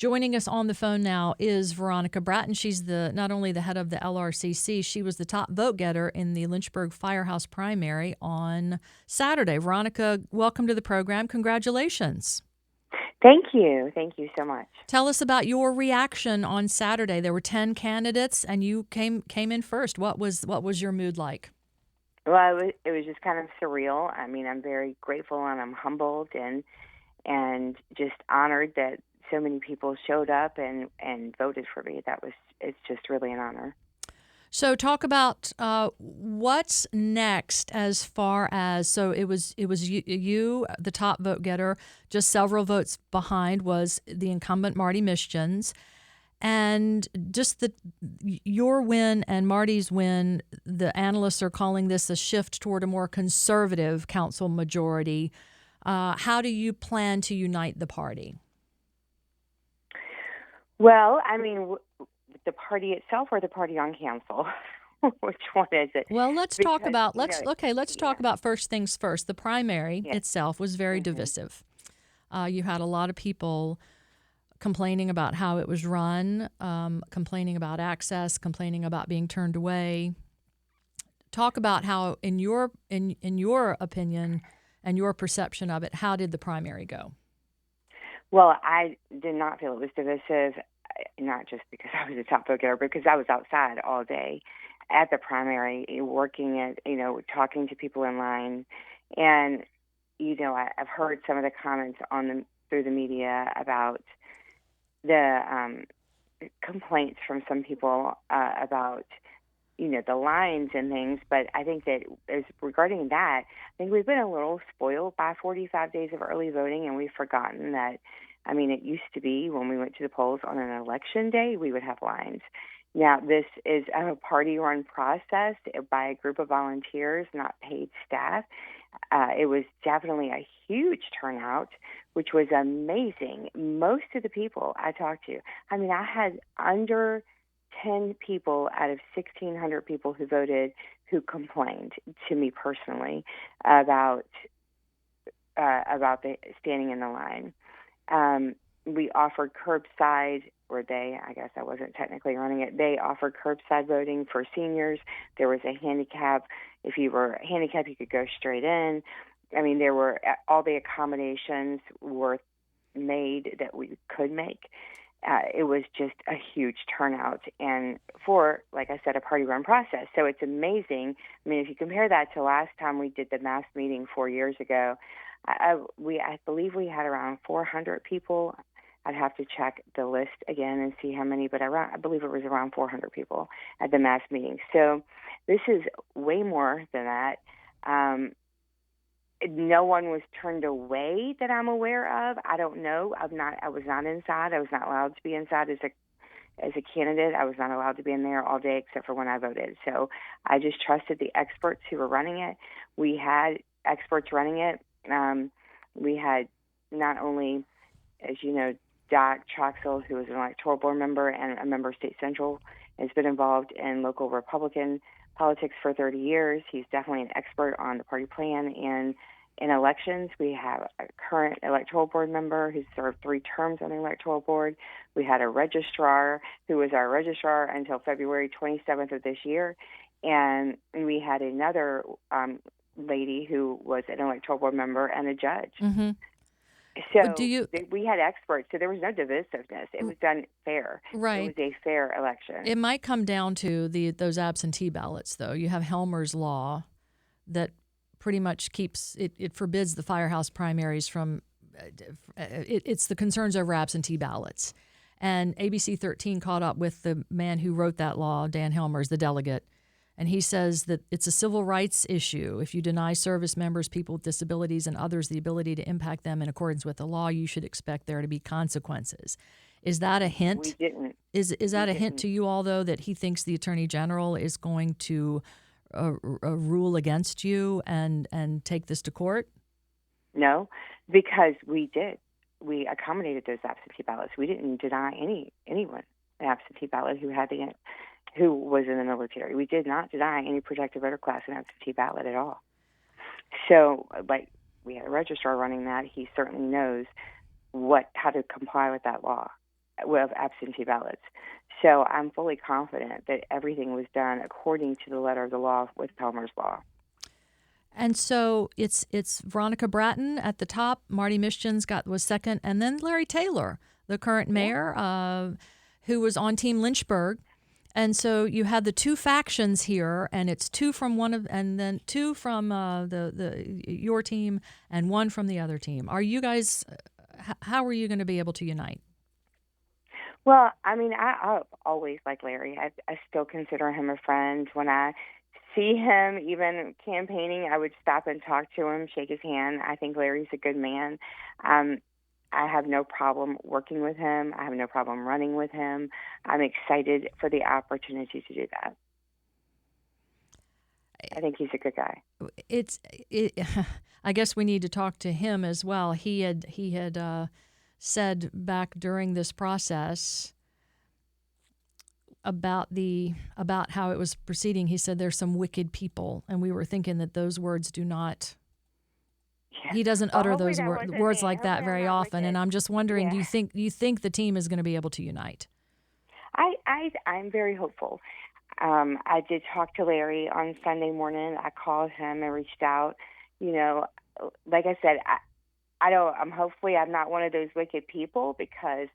Joining us on the phone now is Veronica Bratton. She's not only the head of the LRCC, she was the top vote getter in the Lynchburg Firehouse Primary on Saturday. Veronica, welcome to the program. Congratulations. Thank you. Thank you so much. Tell us about your reaction on Saturday. There were 10 candidates, and you came in first. What was your mood like? Well, it was just kind of surreal. I mean, I'm very grateful and I'm humbled and just honored that so many people showed up and voted for me. It's just really an honor. So talk about what's next as far as, so it was you, the top vote getter. Just several votes behind was the incumbent Marty Mischens. And just your win and Marty's win, the analysts are calling this a shift toward a more conservative council majority. How do you plan to unite the party? Well, I mean, the party itself or the party on council? Which one is it? Well, let's talk about first things first. The primary itself was very divisive. You had a lot of people complaining about how it was run, complaining about access, complaining about being turned away. Talk about how, in your opinion and your perception of it, how did the primary go? Well, I did not feel it was divisive, not just because I was a top vote getter, because I was outside all day at the primary, working at, talking to people in line. And, I've heard some of the comments through the media about the complaints from some people about, the lines and things. But I think that regarding that, I think we've been a little spoiled by 45 days of early voting, and we've forgotten that. I mean, it used to be when we went to the polls on an election day, we would have lines. Now, this is a party-run process by a group of volunteers, not paid staff. It was definitely a huge turnout, which was amazing. Most of the people I talked to, I mean, I had under 10 people out of 1,600 people who voted who complained to me personally about the standing in the line. We offered curbside, I guess I wasn't technically running it. They offered curbside voting for seniors. There was a handicap. If you were handicapped, you could go straight in. I mean, there were all the accommodations were made that we could make. It was just a huge turnout, and for, like I said, a party-run process. So it's amazing. I mean, if you compare that to last time we did the mass meeting 4 years ago, I believe we had around 400 people. I'd have to check the list again and see how many, but I believe it was around 400 people at the mass meeting. So this is way more than that. No one was turned away that I'm aware of. I don't know. I was not inside. I was not allowed to be inside as a candidate. I was not allowed to be in there all day except for when I voted. So I just trusted the experts who were running it. We had experts running it. We had not only, as you know, Doc Troxell, who is an electoral board member and a member of State Central, has been involved in local Republican politics for 30 years. He's definitely an expert on the party plan and in elections. We have a current electoral board member who served 3 terms on the electoral board. We had a registrar who was our registrar until February 27th of this year. And we had another lady who was an electoral board member and a judge. Mm-hmm. So we had experts, so there was no divisiveness. It was done fair. Right. It was a fair election. It might come down to those absentee ballots, though. You have Helmer's law that pretty much it forbids the firehouse primaries from it's the concerns over absentee ballots. And ABC 13 caught up with the man who wrote that law, Dan Helmer, the delegate, and he says that it's a civil rights issue. If you deny service members, people with disabilities, and others the ability to impact them in accordance with the law, you should expect there to be consequences. Is that a hint? We didn't. Is that a hint to you all, though, that he thinks the Attorney General is going to rule against you and take this to court? No, because we did. We accommodated those absentee ballots. We didn't deny anyone an absentee ballot who was in the military. We did not deny any protected voter class an absentee ballot at all. So, we had a registrar running that. He certainly knows how to comply with that law. of absentee ballots. So I'm fully confident that everything was done according to the letter of the law with Helmer's law. And so it's Veronica Bratton at the top. Marty Mishtins was second, and then Larry Taylor, the current mayor, who was on Team Lynchburg. And so you have the two factions here, and it's two from one of, and then two from your team, and one from the other team. Are you guys? How are you going to be able to unite? Well, I mean, I've always liked Larry. I still consider him a friend. When I see him, even campaigning, I would stop and talk to him, shake his hand. I think Larry's a good man. I have no problem working with him. I have no problem running with him. I'm excited for the opportunity to do that. I think he's a good guy. I guess we need to talk to him as well. He had said back during this process about how it was proceeding. He said there's some wicked people, and we were thinking that those words do not. Yeah. He doesn't utter those words like that very often, and I'm just wondering, do you think the team is going to be able to unite? I'm very hopeful. I did talk to Larry on Sunday morning. I called him and reached out. You know, like I said, hopefully I'm not one of those wicked people, because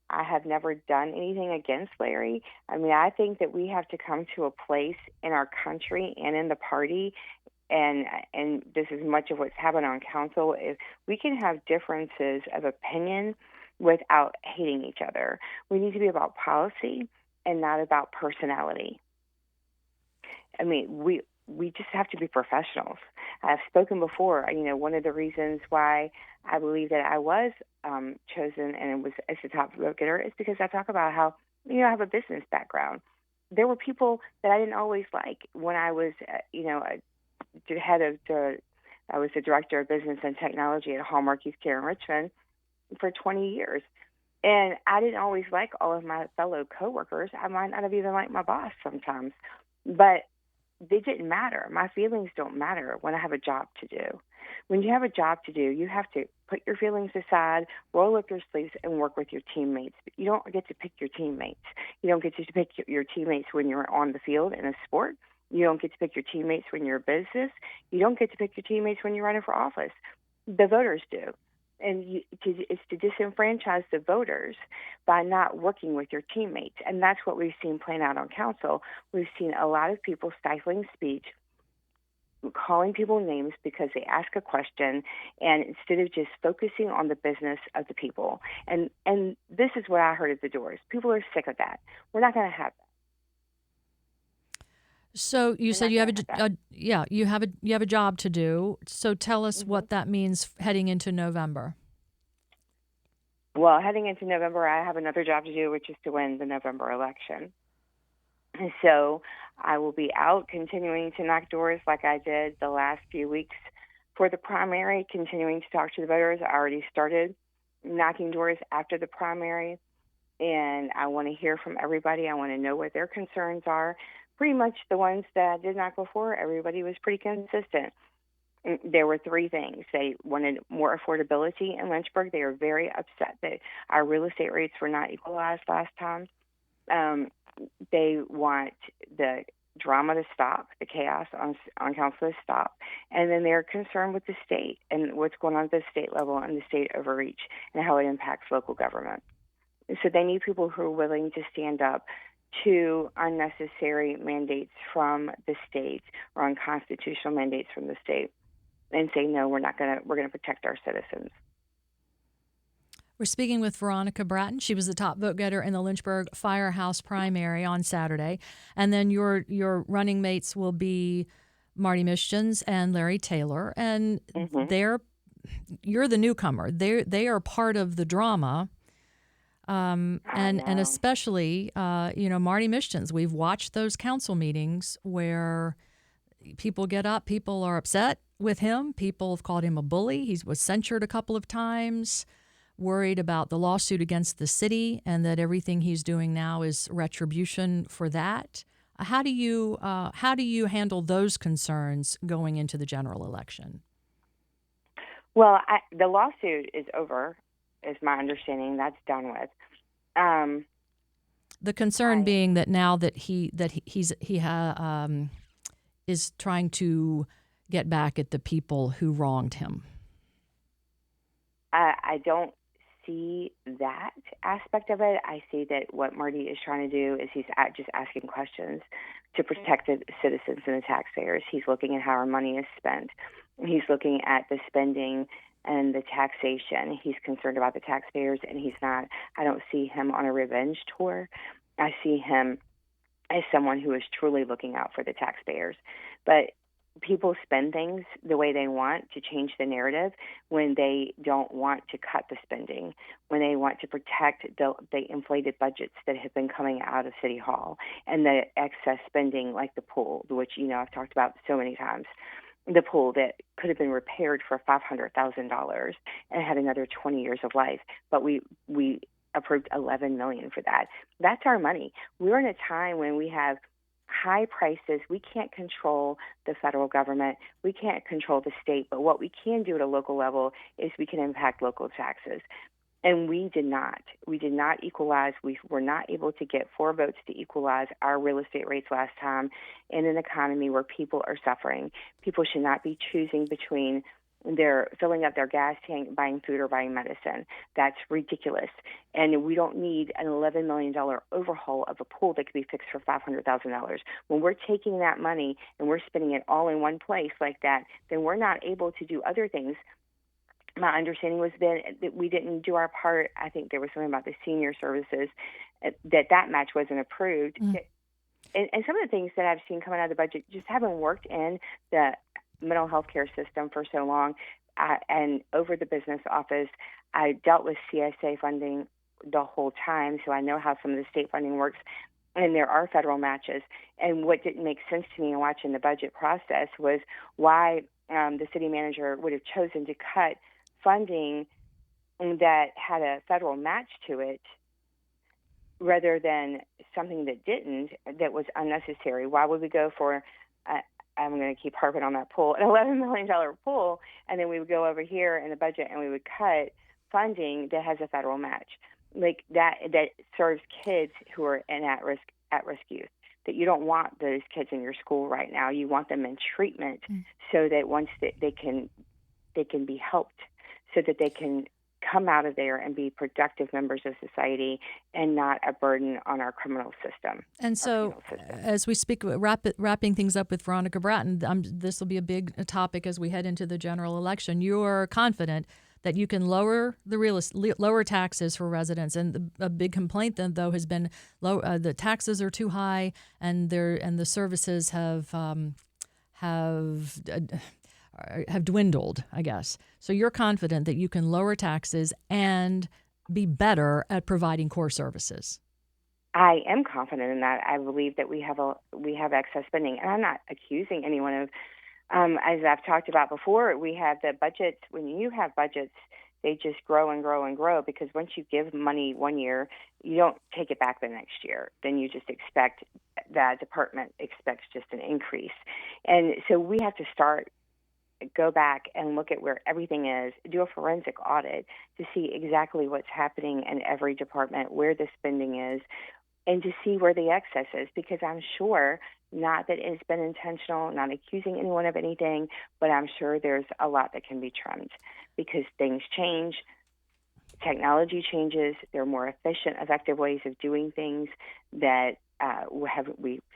I have never done anything against Larry. I mean, I think that we have to come to a place in our country and in the party, and this is much of what's happened on council, is we can have differences of opinion without hating each other. We need to be about policy and not about personality. I mean, we just have to be professionals. I've spoken before. You know, one of the reasons why I believe that I was chosen and it was as the top vote getter is because I talk about how, I have a business background. There were people that I didn't always like when I was, I was the director of business and technology at Hallmark Youth Care in Richmond for 20 years. And I didn't always like all of my fellow coworkers. I might not have even liked my boss sometimes, but they didn't matter. My feelings don't matter when I have a job to do. When you have a job to do, you have to put your feelings aside, roll up your sleeves, and work with your teammates. But you don't get to pick your teammates. You don't get to pick your teammates when you're on the field in a sport. You don't get to pick your teammates when you're a business. You don't get to pick your teammates when you're running for office. The voters do. And it's to disenfranchise the voters by not working with your teammates. And that's what we've seen playing out on council. We've seen a lot of people stifling speech, calling people names because they ask a question, and instead of just focusing on the business of the people. And this is what I heard at the doors. People are sick of that. We're not going to have that. So you said you have a job to do. So tell us what that means heading into November. Well, heading into November, I have another job to do, which is to win the November election. And so I will be out continuing to knock doors like I did the last few weeks for the primary, continuing to talk to the voters. I already started knocking doors after the primary, and I want to hear from everybody. I want to know what their concerns are. Pretty much the ones that I did not go for, everybody was pretty consistent. There were three things. They wanted more affordability in Lynchburg. They were very upset that our real estate rates were not equalized last time. They want the drama to stop, the chaos on council to stop. And then they're concerned with the state and what's going on at the state level and the state overreach and how it impacts local government. So they need people who are willing to stand up to unnecessary mandates from the state or unconstitutional mandates from the state and say, no, we're going to protect our citizens. We're speaking with Veronica Bratton. She was the top vote getter in the Lynchburg Firehouse Primary on Saturday. And then your running mates will be Marty Mishtins and Larry Taylor. And you're the newcomer. They are part of the drama. And especially, Marty Mishtins. We've watched those council meetings where people get up, people are upset with him. People have called him a bully. He was censured a couple of times, worried about the lawsuit against the city and that everything he's doing now is retribution for that. How do you handle those concerns going into the general election? Well, the lawsuit is over, is my understanding. That's done with. The concern being that now that he is trying to get back at the people who wronged him. I don't see that aspect of it. I see that what Marty is trying to do is he's just asking questions to protect the citizens and the taxpayers. He's looking at how our money is spent. He's looking at the spending and the taxation. He's concerned about the taxpayers, and he's not. I don't see him on a revenge tour. I see him as someone who is truly looking out for the taxpayers. But people spend things the way they want to change the narrative when they don't want to cut the spending, when they want to protect the inflated budgets that have been coming out of City Hall and the excess spending like the pool, which, I've talked about so many times. The pool that could have been repaired for $500,000 and had another 20 years of life, but we approved $11 million for that. That's our money. We're in a time when we have high prices. We can't control the federal government. We can't control the state. But what we can do at a local level is we can impact local taxes. And we did not. We did not equalize. We were not able to get 4 votes to equalize our real estate rates last time in an economy where people are suffering. People should not be choosing between they're filling up their gas tank, buying food, or buying medicine. That's ridiculous. And we don't need an $11 million overhaul of a pool that could be fixed for $500,000. When we're taking that money and we're spending it all in one place like that, then we're not able to do other things. My understanding was then that we didn't do our part. I think there was something about the senior services, that match wasn't approved. Mm. And some of the things that I've seen coming out of the budget just haven't worked in the mental health care system for so long. And over the business office, I dealt with CSA funding the whole time, so I know how some of the state funding works. And there are federal matches. And what didn't make sense to me in watching the budget process was why the city manager would have chosen to cut funding that had a federal match to it rather than something that didn't, that was unnecessary. Why would we go for, I'm going to keep harping on that pool, an $11 million pool, and then we would go over here in the budget and we would cut funding that has a federal match, like that serves kids who are in at-risk youth, that you don't want those kids in your school right now. You want them in treatment so that once they can be helped, so that they can come out of there and be productive members of society and not a burden on our criminal system. And so as we speak, wrapping things up with Veronica Bratton, this will be a big topic as we head into the general election. You are confident that you can lower lower taxes for residents, and a big complaint then though has been the taxes are too high, and the services have dwindled, I guess. So you're confident that you can lower taxes and be better at providing core services. I am confident in that. I believe that we have excess spending, and I'm not accusing anyone of. As I've talked about before, we have the budgets. When you have budgets, they just grow and grow and grow, because once you give money one year, you don't take it back the next year. Then you just expect that department expects just an increase. And so we have to go back and look at where everything is, do a forensic audit to see exactly what's happening in every department, where the spending is, and to see where the excess is, because I'm sure, not that it's been intentional, not accusing anyone of anything, but I'm sure there's a lot that can be trimmed because things change, technology changes, there are more efficient, effective ways of doing things that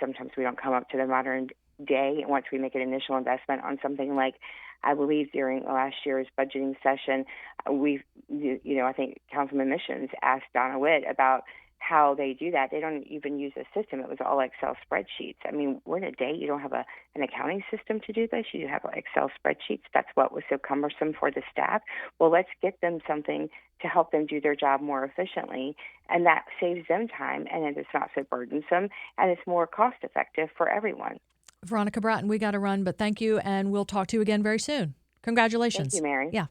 sometimes we don't come up to the modern day once we make an initial investment on something like, I believe during last year's budgeting session, I think Councilman Missions asked Donna Witt about how they do that. They don't even use a system. It was all Excel spreadsheets. I mean, we're in a day you don't have an accounting system to do this. You have Excel spreadsheets. That's what was so cumbersome for the staff. Well, let's get them something to help them do their job more efficiently, and that saves them time, and it's not so burdensome, and it's more cost effective for everyone. Veronica Bratton, we got to run, but thank you, and we'll talk to you again very soon. Congratulations. Thank you, Mary. Yeah.